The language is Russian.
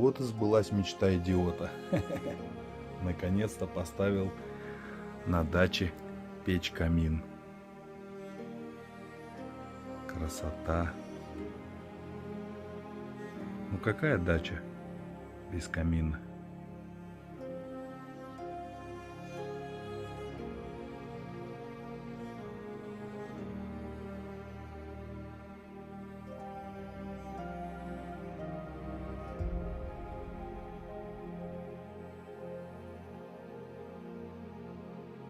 вот и сбылась мечта идиота. Наконец-то поставил на даче печь-камин. Красота. Ну какая дача без камина?